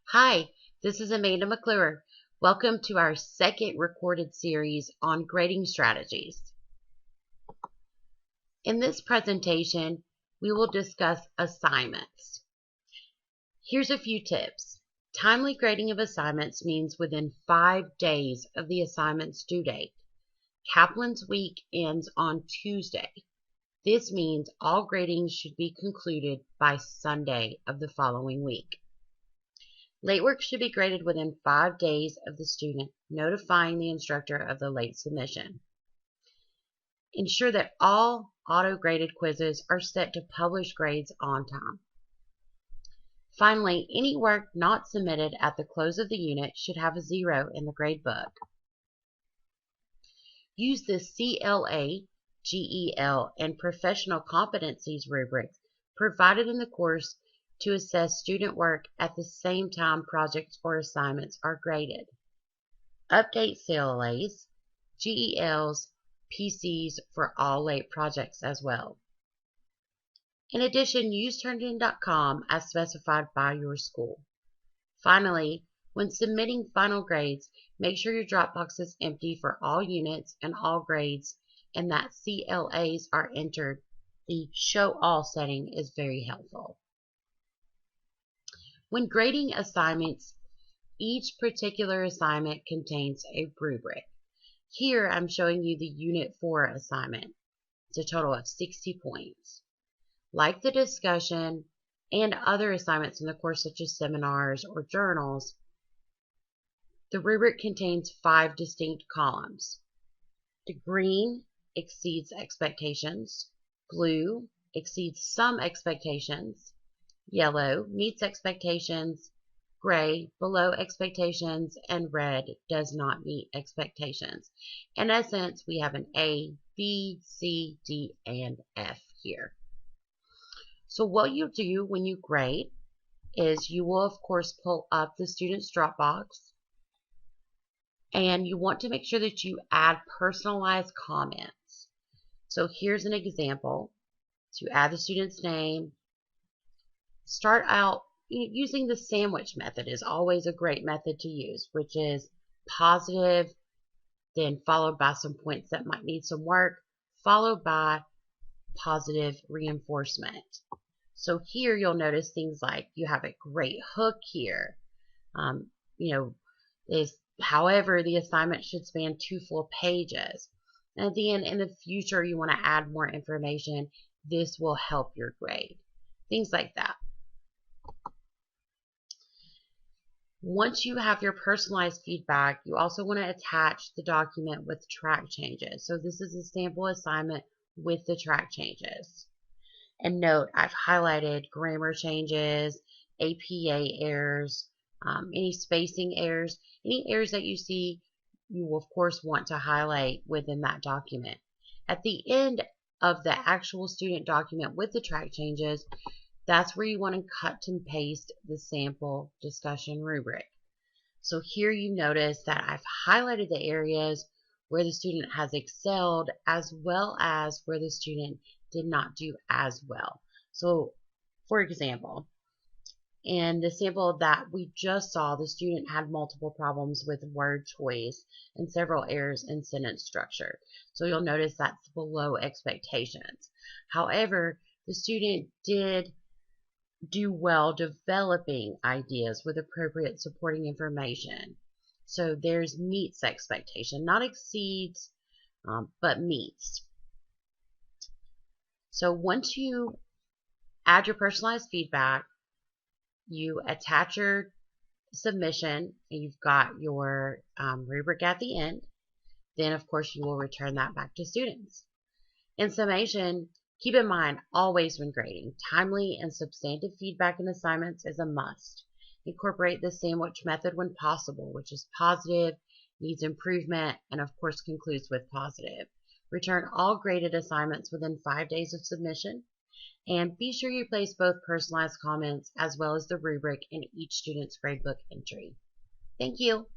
Hi, this is Amanda McClure. Welcome to our second recorded series on grading strategies. In this presentation, we will discuss assignments. Here's a few tips. Timely grading of assignments means within 5 days of the assignment's due date. Kaplan's week ends on Tuesday. This means all grading should be concluded by Sunday of the following week. Late work should be graded within 5 days of the student notifying the instructor of the late submission. Ensure that all auto-graded quizzes are set to publish grades on time. Finally, any work not submitted at the close of the unit should have a 0 in the grade book. Use the CLA, GEL, and Professional Competencies rubrics provided in the course to assess student work at the same time projects or assignments are graded. Update CLAs, GELs, PCs for all late projects as well. In addition, use turnitin.com as specified by your school. Finally, when submitting final grades, make sure your Dropbox is empty for all units and all grades and that CLAs are entered. The Show All setting is very helpful. When grading assignments, each particular assignment contains a rubric. Here I'm showing you the Unit 4 assignment. It's a total of 60 points. Like the discussion and other assignments in the course such as seminars or journals, the rubric contains 5 distinct columns. The green exceeds expectations, blue exceeds some expectations, yellow meets expectations, gray below expectations, and red does not meet expectations. In essence, we have an A, B, C, D, and F here. So what you do when you grade is you will, of course, pull up the student's Dropbox, and you want to make sure that you add personalized comments. So here's an example. So you add the student's name. Start out using the sandwich method is always a great method to use, which is positive, then followed by some points that might need some work, followed by positive reinforcement. So here you'll notice things like you have a great hook here. However, the assignment should span 2 full pages. And at the end, in the future, you want to add more information. This will help your grade. Things like that. Once you have your personalized feedback, you also want to attach the document with track changes. So this is a sample assignment with the track changes. And note, I've highlighted grammar changes, APA errors, any spacing errors, any errors that you see, you will of course want to highlight within that document. At the end of the actual student document with the track changes, that's where you want to cut and paste the sample discussion rubric. So here you notice that I've highlighted the areas where the student has excelled as well as where the student did not do as well. So for example, in the sample that we just saw, the student had multiple problems with word choice and several errors in sentence structure. So you'll notice that's below expectations. However, the student did do well developing ideas with appropriate supporting information. So there's meets expectation, not exceeds, but meets. So once you add your personalized feedback, you attach your submission, and you've got your rubric at the end. Then, of course, you will return that back to students. In summation, keep in mind, always when grading, timely and substantive feedback in assignments is a must. Incorporate the sandwich method when possible, which is positive, needs improvement, and of course concludes with positive. Return all graded assignments within 5 days of submission. And be sure you place both personalized comments as well as the rubric in each student's gradebook entry. Thank you.